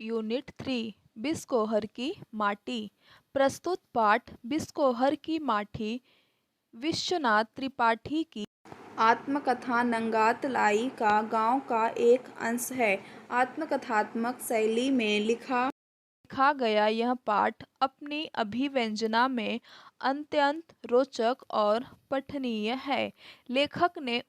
Unit 3 Biskohar की माटी। प्रस्तुत पाठ बिस्कोहर की माटी विश्वनाथ त्रिपाठी की आत्मकथा नंगात लाई का गांव का एक अंश है। आत्मकथात्मक शैली में लिखा गया यह पाठ अपनी अभिव्यंजना में अत्यंत रोचक और पठनीय है। लेखक ने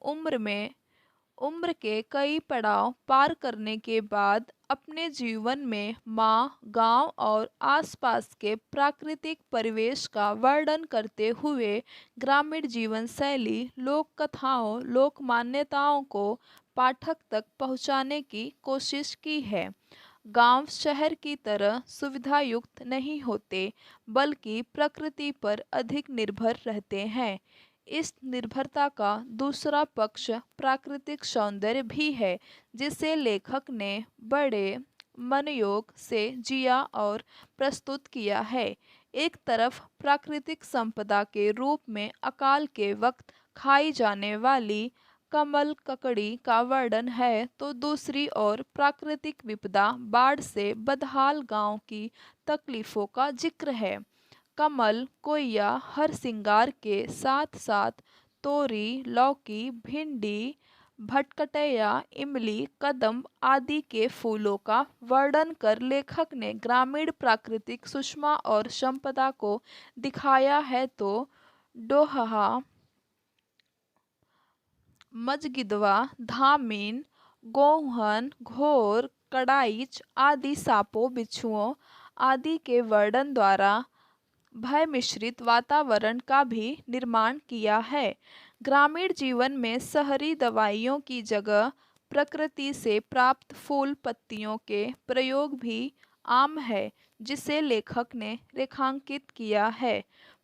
उम्र के कई पड़ाव पार करने के बाद अपने जीवन में माँ, गांव और आसपास के प्राकृतिक परिवेश का वर्णन करते हुए ग्रामीण जीवन शैली, लोक कथाओं, लोक मान्यताओं को पाठक तक पहुँचाने की कोशिश की है। गांव शहर की तरह सुविधा युक्त नहीं होते, बल्कि प्रकृति पर अधिक निर्भर रहते हैं। इस निर्भरता का दूसरा पक्ष प्राकृतिक सौंदर्य भी है, जिसे लेखक ने बड़े मनयोग से जिया और प्रस्तुत किया है। एक तरफ प्राकृतिक संपदा के रूप में अकाल के वक्त खाई जाने वाली कमल ककड़ी का वर्णन है, तो दूसरी ओर प्राकृतिक विपदा बाढ़ से बदहाल गांव की तकलीफों का जिक्र है। कमल, कोइया, हरसिंगार के साथ साथ तोरी, लौकी, भिंडी, भटकटैया, इमली, कदम्ब आदि के फूलों का वर्णन कर लेखक ने ग्रामीण प्राकृतिक सुषमा और संपदा को दिखाया है। तो डोहा, मजगिदवा, धामिन, गोहन, घोर, कड़ाइच आदि सांपों, बिच्छुओं आदि के वर्णन द्वारा भय मिश्रित वातावरण का भी निर्माण किया है। ग्रामीण जीवन में शहरी दवाइयों की जगह प्रकृति से प्राप्त फूल पत्तियों के प्रयोग भी आम है, जिसे लेखक ने रेखांकित किया है।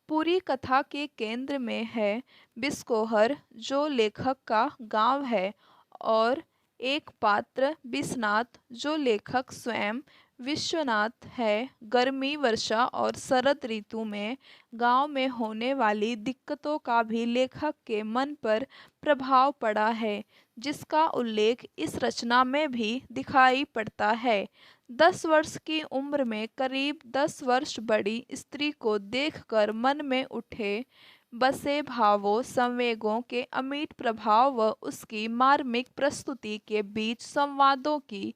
पूरी कथा के केंद्र में है बिस्कोहर, जो लेखक का गांव है, और एक पात्र बिस्नाथ, जो लेखक स्वयं विश्वनाथ है। गर्मी, वर्षा और शरद ऋतु में गांव में होने वाली दिक्कतों का भी लेखक के मन पर प्रभाव पड़ा है, जिसका उल्लेख इस रचना में भी दिखाई पड़ता है। 10 वर्ष की उम्र में करीब 10 वर्ष बड़ी स्त्री को देखकर मन में उठे बसे भावों, संवेगों के अमिट प्रभाव व उसकी मार्मिक प्रस्तुति के बीच संवादों की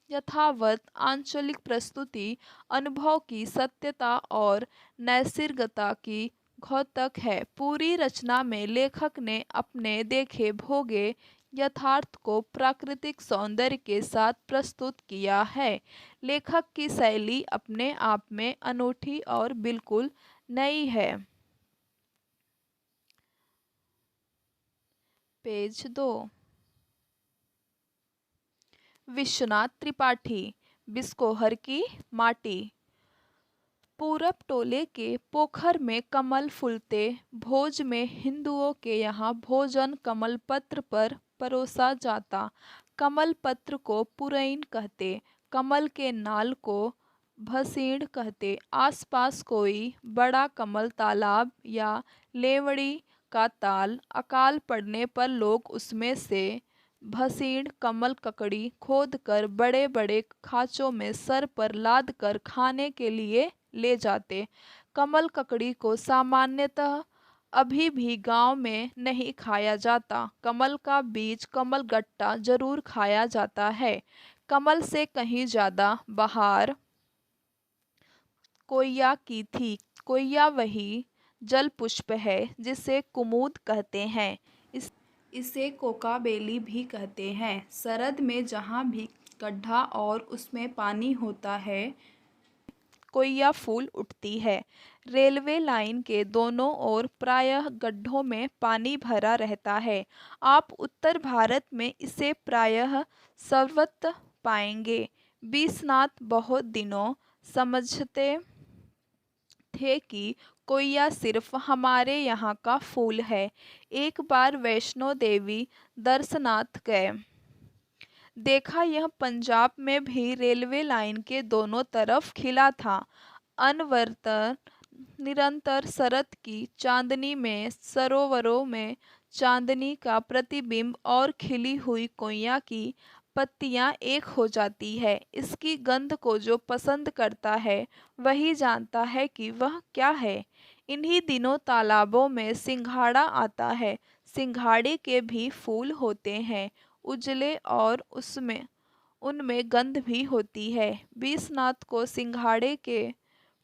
यथावत आंचलिक प्रस्तुति अनुभव की सत्यता और नैसर्गिकता की द्योतक है। पूरी रचना में लेखक ने अपने देखे भोगे यथार्थ को प्राकृतिक सौंदर्य के साथ प्रस्तुत किया है। लेखक की शैली अपने आप में अनूठी और बिल्कुल नई है। पेज 2। विश्वनाथ त्रिपाठी, बिस्कोहर की माटी। पूरब टोले के पोखर में कमल फूलते। भोज में हिंदुओं के यहाँ भोजन कमल पत्र पर परोसा जाता। कमल पत्र को पुरैन कहते, कमल के नाल को भसीण कहते। आसपास कोई बड़ा कमल तालाब या लेवड़ी का ताल, अकाल पड़ने पर लोग उसमें से भसीण कमल ककड़ी खोदकर बड़े बड़े खांचों में सर पर लाद कर खाने के लिए ले जाते। कमल ककड़ी को सामान्यतः अभी भी गांव में नहीं खाया जाता। कमल का बीज, कमल गट्टा जरूर खाया जाता है। कमल से कहीं ज्यादा बहार कोइया की थी। कोइया वही जल पुष्प है जिसे कुमुद कहते हैं। इसे कोकाबेली भी कहते हैं। शरद में जहाँ भी गड्ढा और उसमें पानी होता है, कोइया फूल उठती है। रेलवे लाइन के दोनों ओर प्रायः गड्ढों में पानी भरा रहता है। आप उत्तर भारत में इसे प्रायः सर्वत्र पाएंगे। बिस्नाथ बहुत दिनों समझते थे कि कोइया सिर्फ हमारे यहाँ का फूल है। एक बार वैष्णो देवी दर्शनार्थ गए, देखा यह पंजाब में भी रेलवे लाइन के दोनों तरफ खिला था। अनवरत निरंतर शरद की चांदनी में सरोवरों में चांदनी का प्रतिबिंब और खिली हुई कोइया की पत्तियां एक हो जाती है। इसकी गंध को जो पसंद करता है वही जानता है कि वह क्या है। इन्हीं दिनों तालाबों में सिंघाड़ा आता है। सिंघाड़े के भी फूल होते हैं, उजले, और उसमें उनमें गंध भी होती है। बीसनाथ को सिंघाड़े के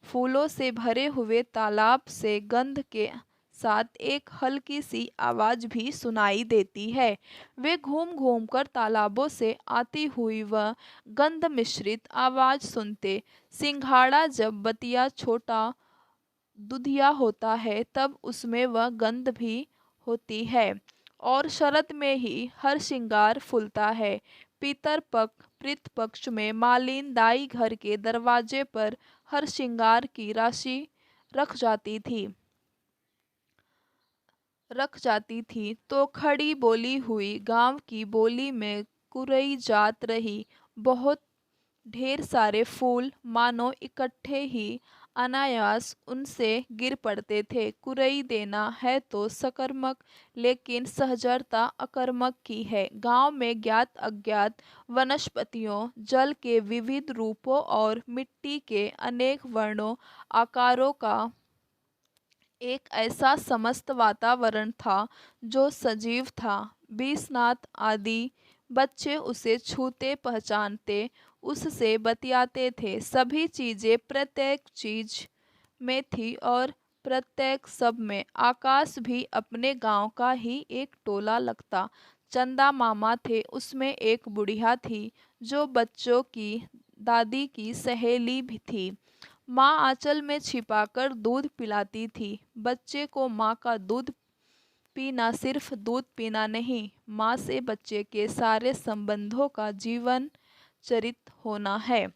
फूलों से भरे हुए तालाब से गंध के साथ एक हल्की सी आवाज भी सुनाई देती है। वे घूम घूम कर तालाबों से आती हुई वह गंध मिश्रित आवाज सुनते। सिंघाड़ा जब बतिया छोटा दुधिया होता है तब उसमें वह गंध भी होती है, और शरद में ही हर श्रृंगार फूलता है। पितृ पक्ष में मालिन दाई घर के दरवाजे पर हर श्रृंगार की राशि रख जाती थी तो खड़ी बोली हुई गांव की बोली में कुरई जात रही। बहुत ढेर सारे फूल मानो इकट्ठे ही अनायास उनसे गिर पड़ते थे। कुरई देना है तो सकर्मक, लेकिन सहजरता अकर्मक की है। गांव में ज्ञात अज्ञात वनस्पतियों, जल के विविध रूपों और मिट्टी के अनेक वर्णों आकारों का एक ऐसा समस्त वातावरण था जो सजीव था। बीसनाथ आदि बच्चे उसे छूते पहचानते, उससे बतियाते थे। सभी चीजें प्रत्येक चीज में थी और प्रत्येक सब में। आकाश भी अपने गांव का ही एक टोला लगता। चंदा मामा थे, उसमें एक बुढ़िया थी जो बच्चों की दादी की सहेली भी थी। माँ आंचल में छिपाकर दूध पिलाती थी। बच्चे को माँ का दूध पीना सिर्फ दूध पीना नहीं, माँ से बच्चे के सारे संबंधों का जीवन चरित होना है।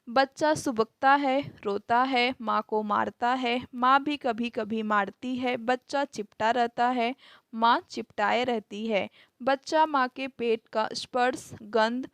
बच्चा सुबकता है, रोता है, माँ को मारता है, माँ भी कभी कभी मारती है। बच्चा चिपटा रहता है, माँ चिपटाए रहती है। बच्चा माँ के पेट का स्पर्श गंध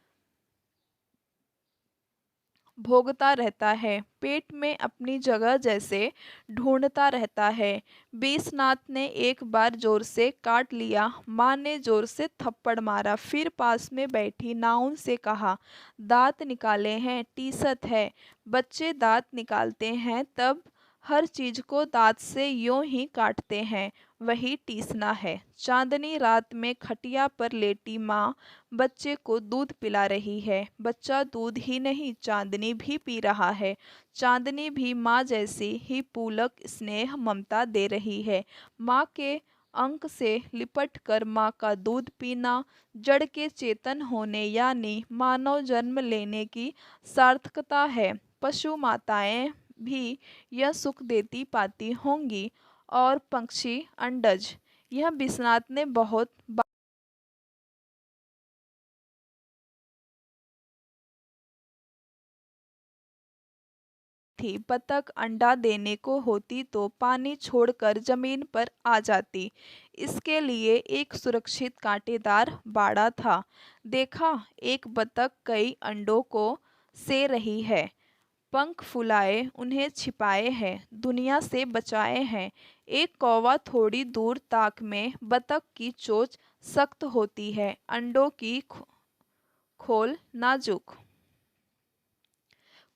भोगता रहता है, पेट में अपनी जगह जैसे ढूंढता रहता है। बीसनाथ ने एक बार जोर से काट लिया। माँ ने जोर से थप्पड़ मारा, फिर पास में बैठी नाउन से कहा, दांत निकाले हैं, टीसत है। बच्चे दांत निकालते हैं तब हर चीज को दांत से यूं ही काटते हैं, वही टीसना है। चांदनी रात में खटिया पर लेटी माँ बच्चे को दूध पिला रही है। बच्चा दूध ही नहीं, चांदनी भी पी रहा है। चांदनी भी माँ जैसी ही पूलक स्नेह ममता दे रही है। माँ के अंक से लिपट कर माँ का दूध पीना जड़ के चेतन होने यानी मानव जन्म लेने की सार्थकता है। पशु माताएं भी यह सुख देती पाती होंगी, और पक्षी अंडज। यह विश्वनाथ ने बहुत थी। बतख अंडा देने को होती तो पानी छोड़कर जमीन पर आ जाती। इसके लिए एक सुरक्षित कांटेदार बाड़ा था। देखा, एक बतख कई अंडों को से रही है। पंख फुलाए उन्हें छिपाए हैं, दुनिया से बचाए हैं। एक कौवा थोड़ी दूर ताक में, बतख की चोंच सख्त होती है, अंडों की खोल नाजुक।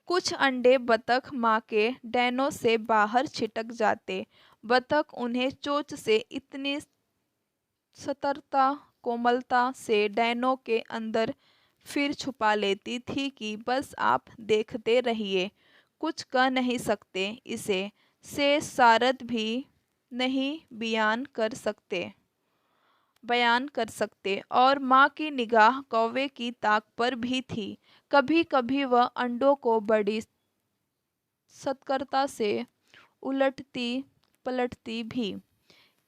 कुछ अंडे बतख माँ के डैनों से बाहर छिटक जाते। बतख उन्हें चोंच से इतनी सतर्कता कोमलता से डैनों के अंदर फिर छुपा लेती थी कि बस आप देखते रहिए, कुछ कह नहीं सकते इसे, से सारद भी नहीं बयान कर सकते। और माँ की निगाह कौवे की ताक पर भी थी। कभी कभी वह अंडों को बड़ी सतर्कता से उलटती पलटती भी।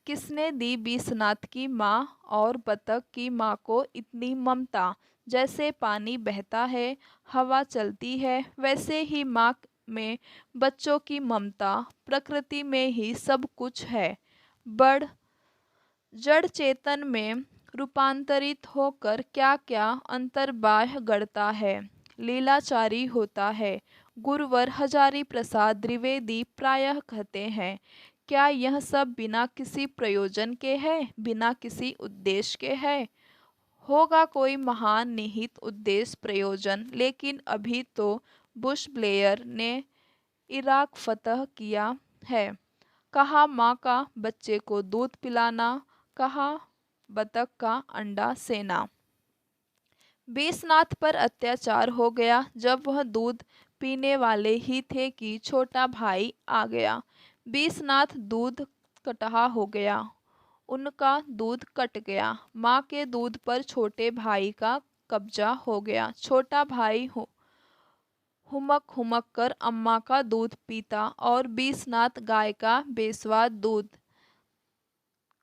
किसने दी बीसनाथ की माँ और बतख की माँ को इतनी ममता? जैसे पानी बहता है, हवा चलती है, वैसे ही माँ में बच्चों की ममता। प्रकृति में ही सब कुछ है। बड़ जड़ चेतन में रूपांतरित होकर क्या क्या अंतर्बाह्य गढ़ता है, लीलाचारी होता है। गुरुवर हजारी प्रसाद द्विवेदी प्रायः कहते हैं, क्या यह सब बिना किसी प्रयोजन के है, बिना किसी उद्देश्य के है? होगा कोई महान निहित उद्देश्य प्रयोजन, लेकिन अभी तो बुश ब्लेयर ने इराक फतह किया है। कहा माँ का बच्चे को दूध पिलाना, कहा बतख का अंडा सेना। बेसनाथ पर अत्याचार हो गया जब वह दूध पीने वाले ही थे कि छोटा भाई आ गया। बेसनाथ दूध कटहा हो गया, उनका दूध कट गया। माँ के दूध पर छोटे भाई का कब्जा हो गया। छोटा भाई हो हुमक हुमक कर अम्मा का दूध पीता और बीसनाथ गाय का बेस्वाद दूध।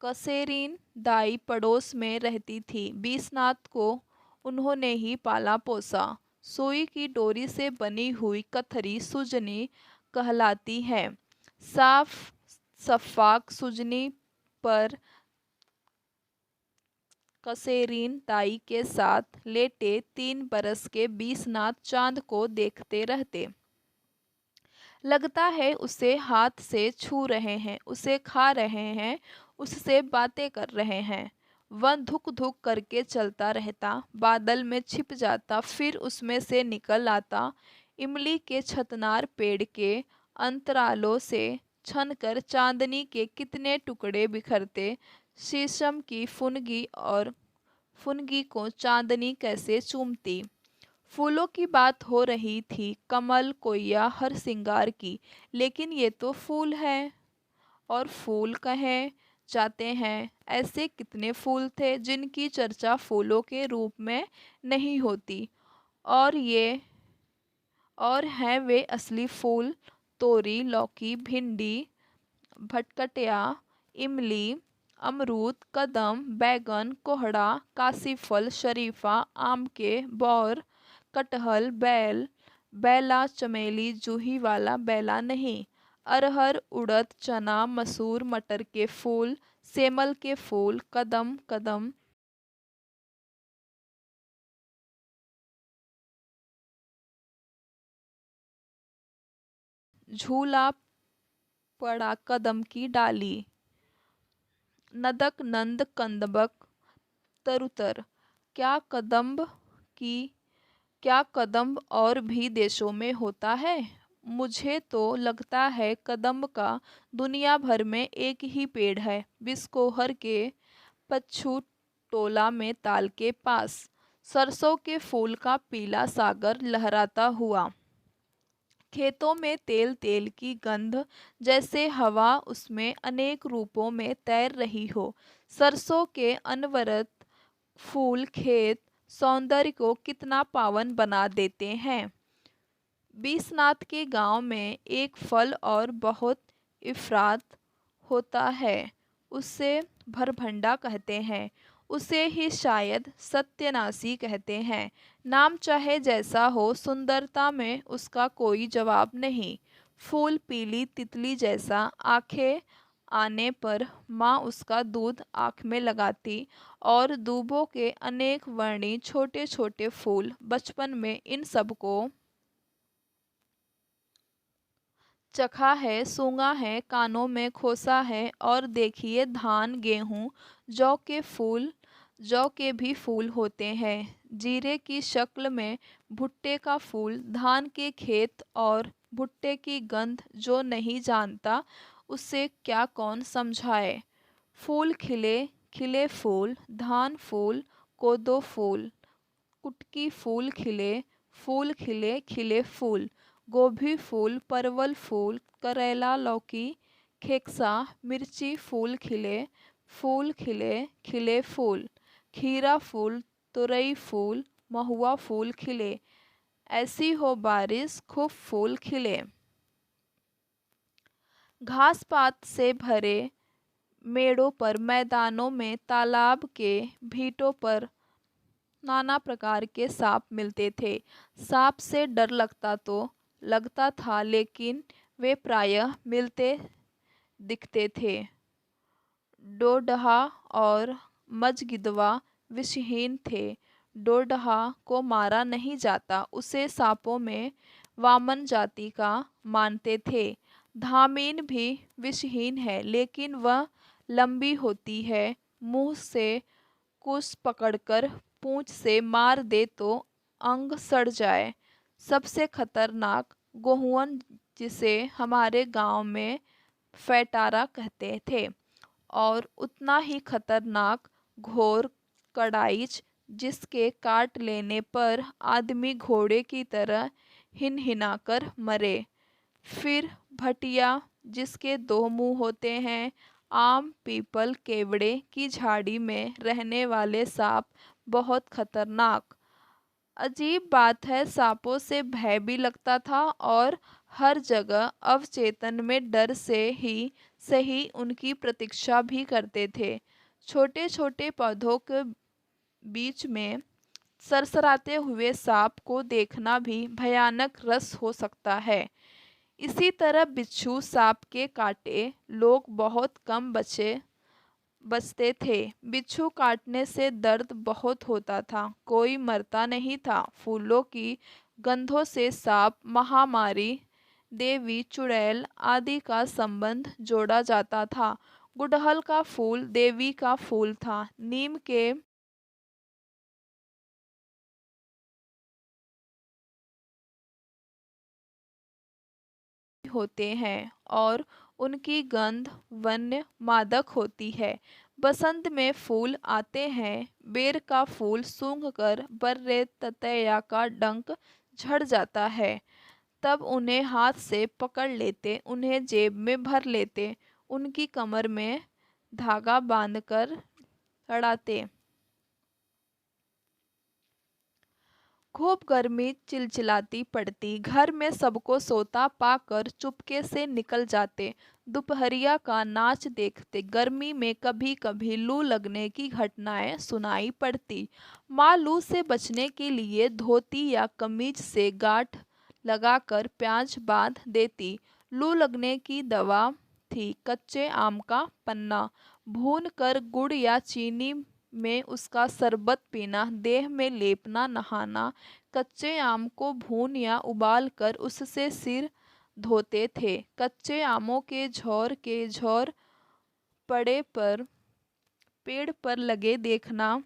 कसेरीन दाई पड़ोस में रहती थी। बीसनाथ को उन्होंने ही पाला पोसा। सुई की डोरी से बनी हुई कथरी सुजनी कहलाती है। साफ शफाक सुजनी पर कसेरीन दाई के साथ लेटे 3 बरस के बीसनाथ चांद को देखते रहते। लगता है उसे हाथ से छू रहे हैं, उसे खा रहे हैं, उससे बातें कर रहे हैं। वह धुक धुक करके चलता रहता, बादल में छिप जाता, फिर उसमें से निकल आता। इमली के छतनार पेड़ के अंतरालों से छनकर चांदनी के कितने टुकड़े बिखरते। शीशम की फुनगी और फुनगी को चांदनी कैसे चूमती। फूलों की बात हो रही थी, कमल कोया हर सिंगार की, लेकिन ये तो फूल है। और फूल कहे जाते हैं, ऐसे कितने फूल थे जिनकी चर्चा फूलों के रूप में नहीं होती। और ये और हैं वे असली फूल, तोरी, लौकी, भिंडी, भटकटिया, इमली, अमरूद, कदम, बैगन, कोहड़ा, काशीफल, शरीफा, आम के बौर, कटहल, बैला, चमेली, जूही वाला बैला नहीं, अरहर, उड़द, चना, मसूर, मटर के फूल, सेमल के फूल, कदम कदम, झूला पड़ा कदम की डाली, नदक नंद कंदबक तरुतर। क्या कदम्ब की क्या कदम्ब और भी देशों में होता है? मुझे तो लगता है कदम्ब का दुनिया भर में एक ही पेड़ है, बिस्कोहर के पच्छू टोला में ताल के पास। सरसों के फूल का पीला सागर लहराता हुआ, खेतों में तेल तेल की गंध, जैसे हवा उसमें अनेक रूपों में तैर रही हो। सरसों के अनवरत फूल खेत सौंदर्य को कितना पावन बना देते हैं। बीसनाथ के गांव में एक फल और बहुत इफरात होता है, उसे भरभंडा कहते हैं। उसे ही शायद सत्य कहते हैं। नाम चाहे जैसा हो, सुंदरता में उसका कोई जवाब नहीं। फूल पीली तितली जैसा, आंखें आने पर माँ उसका दूध आँख में लगाती। और दूबों के अनेक वर्णी छोटे छोटे फूल, बचपन में इन सब को चखा है, सूंघा है, कानों में खोसा है। और देखिए धान, गेहूँ, जौ के भी फूल होते हैं। जीरे की शक्ल में भुट्टे का फूल, धान के खेत और भुट्टे की गंध, जो नहीं जानता उसे क्या कौन समझाए। फूल खिले खिले फूल, धान फूल, कोदो फूल, कुटकी फूल खिले खिले फूल, गोभी फूल, परवल फूल, करेला, लौकी, खेक्सा, मिर्ची फूल खिले खिले फूल, खीरा फूल, तुरई फूल, महुआ फूल खिले, ऐसी हो बारिश खूब फूल खिले। घास पात से भरे मेड़ों पर, मैदानों में, तालाब के भीटों पर नाना प्रकार के सांप मिलते थे। सांप से डर लगता था, लेकिन वे प्रायः मिलते दिखते थे। डोडहा और मजगिदवा विषहीन थे। डोडहा को मारा नहीं जाता, उसे सांपों में वामन जाति का मानते थे। धामीन भी विषहीन है, लेकिन वह लंबी होती है, मुंह से कुश पकड़कर पूंछ से मार दे तो अंग सड़ जाए। सबसे खतरनाक गोहुअन, जिसे हमारे गांव में फैटारा कहते थे, और उतना ही खतरनाक घोर कड़ाइच, जिसके काट लेने पर आदमी घोड़े की तरह हिनहिनाकर मरे। फिर भटिया, जिसके दो मुंह होते हैं। आम, पीपल, केवड़े की झाड़ी में रहने वाले सांप बहुत खतरनाक। अजीब बात है, सांपों से भय भी लगता था और हर जगह अवचेतन में डर से ही सही उनकी प्रतीक्षा भी करते थे। छोटे छोटे पौधों के बीच में सरसराते हुए सांप को देखना भी भयानक रस हो सकता है। इसी तरह बिच्छू सांप के काटे लोग बहुत कम बचते थे। बिच्छू काटने से दर्द बहुत होता था, कोई मरता नहीं था। फूलों की गंधों से सांप, महामारी, देवी, चुड़ैल आदि का संबंध जोड़ा जाता था। गुड़हल का फूल देवी का फूल था। नीम के होते हैं और उनकी गंध वन्य मादक होती है। बसंत में फूल आते हैं। बेर का फूल सूंघकर बर्रे ततैया का डंक झड़ जाता है। तब उन्हें हाथ से पकड़ लेते, उन्हें जेब में भर लेते, उनकी कमर में धागा बांधकर लड़ाते। खूब गर्मी चिलचिलाती पड़ती। घर में सबको सोता पाकर चुपके से निकल जाते। दोपहरिया का नाच देखते। गर्मी में कभी कभी लू लगने की घटनाएं सुनाई पड़ती। माँ लू से बचने के लिए धोती या कमीज से गांठ लगाकर प्याज बांध देती। लू लगने की दवा थी कच्चे आम का पन्ना। भून कर गुड़ या चीनी में उसका शरबत पीना, देह में लेपना, नहाना। कच्चे आम को भून या उबाल कर उससे सिर धोते थे। कच्चे आमों के झोर पड़े पर पेड़ पर लगे देखना।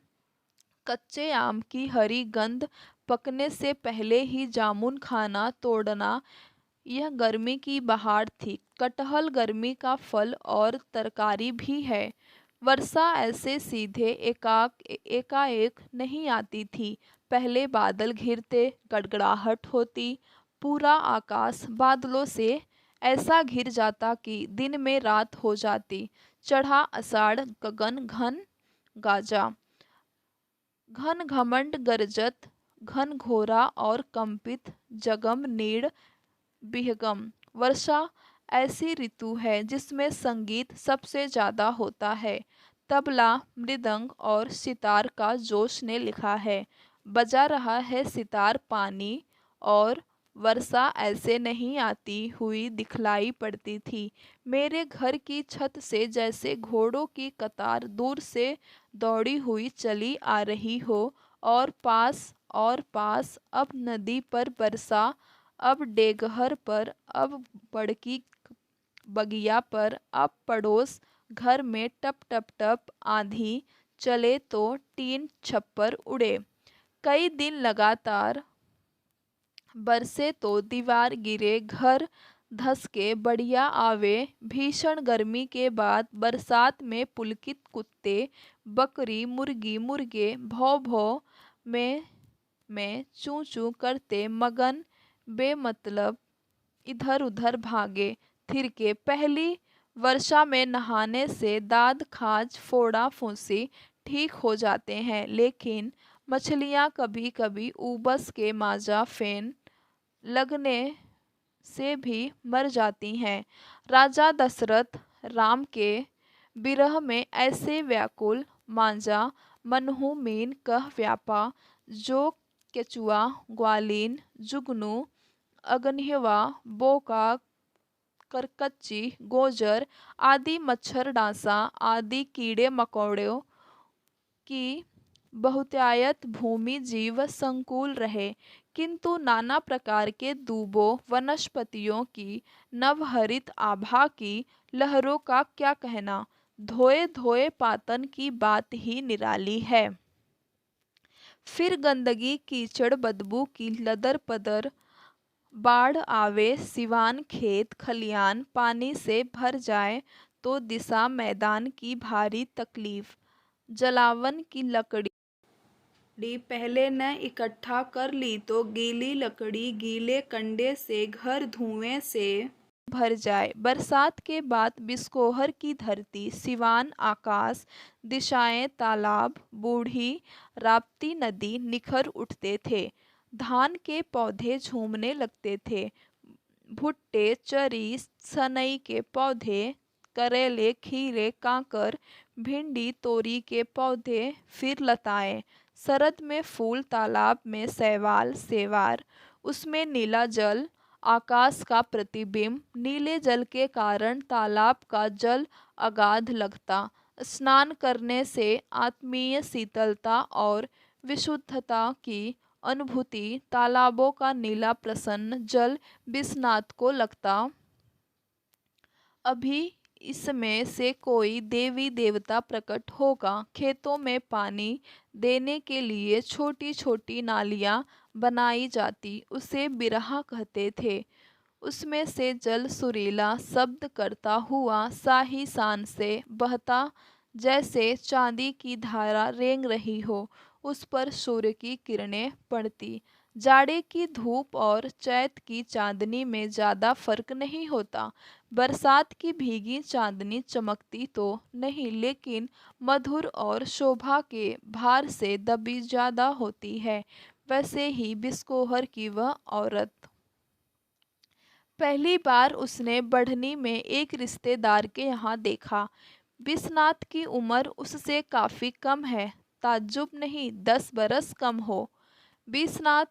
कच्चे आम की हरी गंध, पकने से पहले ही जामुन खाना, तोड़ना। यह गर्मी की बहार थी। कटहल गर्मी का फल और तरकारी भी है। वर्षा ऐसे सीधे एकाएक नहीं आती थी। पहले बादल घिरते, गड़गड़ाहट होती, पूरा आकाश बादलों से ऐसा घिर जाता कि दिन में रात हो जाती। चढ़ा आषाढ़, गगन घन गाजा, घन घमंड गरजत, घन घोरा और कंपित, जगम नीड़ विहगम। वर्षा ऐसी ऋतु है जिसमें संगीत सबसे ज्यादा होता है। तबला, मृदंग और सितार का जोश ने लिखा है। बजा रहा है सितार पानी, और वर्षा ऐसे नहीं आती हुई दिखलाई पड़ती थी। मेरे घर की छत से जैसे घोड़ों की कतार दूर से दौड़ी हुई चली आ रही हो, और पास, अब नदी पर बरसा, अब डेगहर पर, अब बड़की बगिया पर, अब पड़ोस घर में टप टप टप। आंधी चले तो टीन छप्पर उड़े। कई दिन लगातार बरसे तो दीवार गिरे, घर धसके, बढ़िया आवे। भीषण गर्मी के बाद बरसात में पुलकित कुत्ते, बकरी, मुर्गी, मुर्गे भौ भौ में चूं चूं करते मगन बेमतलब इधर उधर भागे थिरके। पहली वर्षा में नहाने से दाद, खाज, फोड़ा फुंसी ठीक हो जाते हैं, लेकिन मछलियां कभी कभी उबस के माजा फेन लगने से भी मर जाती हैं। राजा दशरथ राम के विरह में ऐसे व्याकुल, मांजा मनहु मीन कह व्यापा, जो केचुआ, ग्वालीन, जुगनू, अगन्यवा, बोका, करकच्ची, गोजर आदि मच्छर डांसा आदि कीड़े मकोड़ों की बहुतायत भूमि जीव संकुल रहे, किंतु नाना प्रकार के दूबों, वनस्पतियों की नवहरित आभा की लहरों का क्या कहना। धोए धोए पातन की बात ही निराली है। फिर गंदगी कीचड़ बदबू की लदर पदर, बाढ़ आवे सिवान खेत खलियान पानी से भर जाए तो दिशा मैदान की भारी तकलीफ। जलावन की लकड़ी पहले न इकट्ठा कर ली तो गीली लकड़ी गीले कंडे से घर धुएं से भर जाए। बरसात के बाद बिस्कोहर की धरती सिवान आकाश दिशाएं तालाब बूढ़ी राप्ती नदी निखर उठते थे। धान के पौधे झूमने लगते थे। भुट्टे चरी सनई के पौधे करेले खीरे कांकर भिंडी तोरी के पौधे फिर लताएं। शरद में फूल तालाब में शैवाल सेवार उसमें नीला जल आकाश का प्रतिबिंब। नीले जल के कारण तालाब का जल अगाध लगता। स्नान करने से आत्मीय शीतलता और विशुद्धता की अनुभूति। तालाबों का नीला प्रसन्न जल विश्वनाथ को लगता। अभी इसमें से कोई देवी देवता प्रकट होगा। खेतों में पानी देने के लिए छोटी छोटी नालियाँ बनाई जाती, उसे बिरहा कहते थे। उसमें से जल सुरीला शब्द करता हुआ शाही शान से बहता, जैसे चांदी की धारा रेंग रही हो। उस पर सूर्य की किरणें पड़ती। जाड़े की धूप और चैत की चांदनी में ज़्यादा फर्क नहीं होता। बरसात की भीगी चांदनी चमकती तो नहीं, लेकिन मधुर और शोभा के भार से दबी ज़्यादा होती है। वैसे ही बिस्कोहर की वह औरत। पहली बार उसने बढ़नी में एक रिश्तेदार के यहाँ देखा। विश्वनाथ की उम्र उससे काफ़ी कम है। ताज्जुब नहीं, 10 बरस कम हो। विश्वनाथ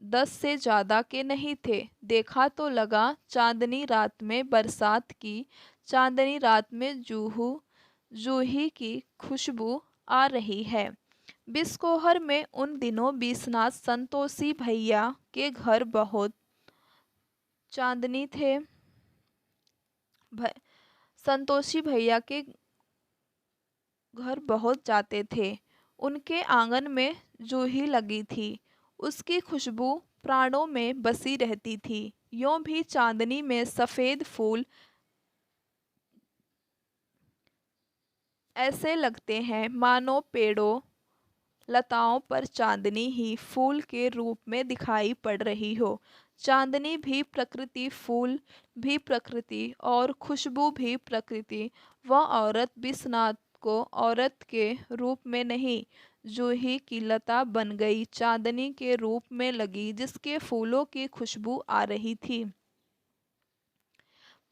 10 से ज़्यादा के नहीं थे। देखा तो लगा चांदनी रात में बरसात की चांदनी रात में जूही की खुशबू आ रही है। बिस्कोहर में उन दिनों विश्वनाथ संतोषी भैया के घर बहुत चांदनी थे। संतोषी भैया के घर बहुत जाते थे। उनके आंगन में जूही लगी थी। उसकी खुशबू प्राणों में बसी रहती थी। यों भी चांदनी में सफ़ेद फूल ऐसे लगते हैं मानो पेड़ों लताओं पर चांदनी ही फूल के रूप में दिखाई पड़ रही हो। चांदनी भी प्रकृति, फूल भी प्रकृति और खुशबू भी प्रकृति। वह औरत विश्वनाथ को औरत के रूप में नहीं, जूही की लता बन गई, चांदनी के रूप में लगी जिसके फूलों की खुशबू आ रही थी।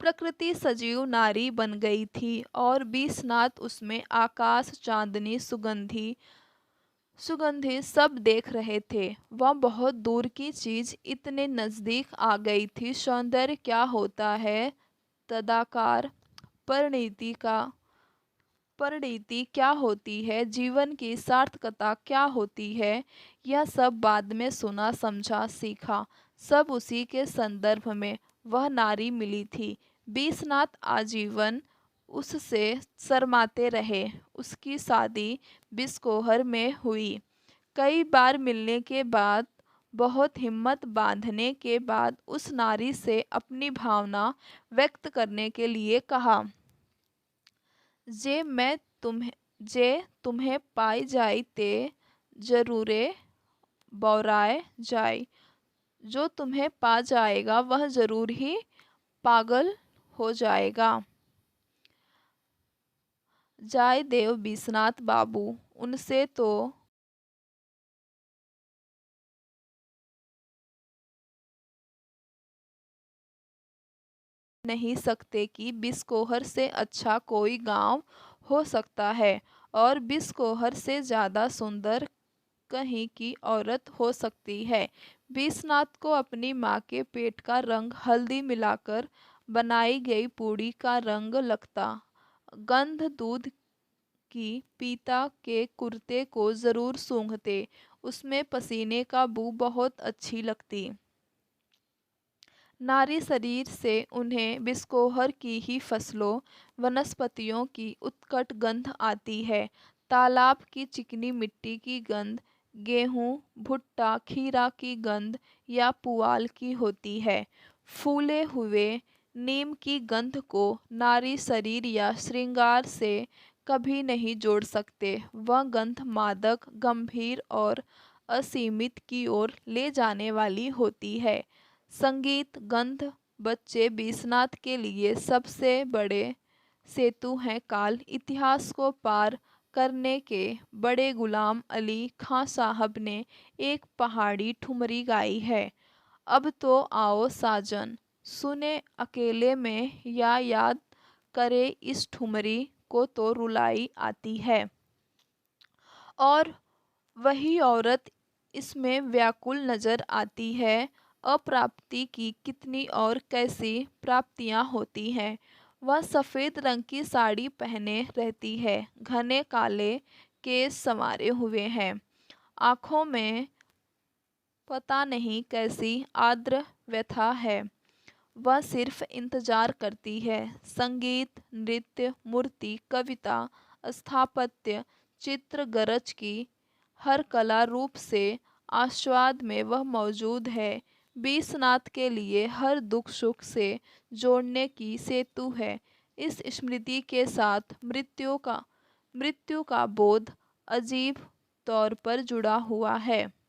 प्रकृति सजीव नारी बन गई थी और विश्वनाथ उसमें आकाश चांदनी सुगंधी सब देख रहे थे। वह बहुत दूर की चीज इतने नजदीक आ गई थी। सौंदर्य क्या होता है, तदाकार परिणति क्या होती है, जीवन की सार्थकता क्या होती है, यह सब बाद में सुना समझा सीखा। सब उसी के संदर्भ में वह नारी मिली थी। विश्वनाथ आजीवन उससे शर्माते रहे। उसकी शादी बिस्कोहर में हुई। कई बार मिलने के बाद, बहुत हिम्मत बांधने के बाद उस नारी से अपनी भावना व्यक्त करने के लिए कहा, जे तुम्हें पाई जाई ते जरूरे बौराए जाई। जो तुम्हें पा जाएगा वह जरूर ही पागल हो जाएगा। जाय देव विश्वनाथ बाबू, उनसे तो नहीं सकते कि बिस्कोहर से अच्छा कोई गांव हो सकता है और बिस्कोहर से ज़्यादा सुंदर कहीं की औरत हो सकती है। विश्वनाथ को अपनी माँ के पेट का रंग हल्दी मिलाकर बनाई गई पूड़ी का रंग लगता। गंध दूध की पीता के कुर्ते को ज़रूर सूंघते। उसमें पसीने का बू बहुत अच्छी लगती। नारी शरीर से उन्हें बिस्कोहर की ही फसलों वनस्पतियों की उत्कट गंध आती है। तालाब की चिकनी मिट्टी की गंध, गेहूँ, भुट्टा, खीरा की गंध या पुआल की होती है। फूले हुए नीम की गंध को नारी शरीर या श्रृंगार से कभी नहीं जोड़ सकते। वह गंध मादक, गंभीर और असीमित की ओर ले जाने वाली होती है। संगीत गंध बच्चे बीसनाथ के लिए सबसे बड़े सेतु हैं। काल इतिहास को पार करने के बड़े गुलाम अली खां साहब ने एक पहाड़ी ठुमरी गाई है। अब तो आओ साजन सुने अकेले में या याद करे इस ठुमरी को तो रुलाई आती है। और वही औरत इसमें व्याकुल नजर आती है। अप्राप्ति की कितनी और कैसी प्राप्तियां होती हैं। वह सफ़ेद रंग की साड़ी पहने रहती है, घने काले केस संवारे हुए हैं, आँखों में पता नहीं कैसी आर्द्र व्यथा है। वह सिर्फ इंतजार करती है। संगीत, नृत्य, मूर्ति, कविता, स्थापत्य, चित्र, गरज की हर कला रूप से आस्वाद में वह मौजूद है। बीसनाथ के लिए हर दुख सुख से जोड़ने की सेतु है। इस स्मृति के साथ मृत्यु का बोध अजीब तौर पर जुड़ा हुआ है।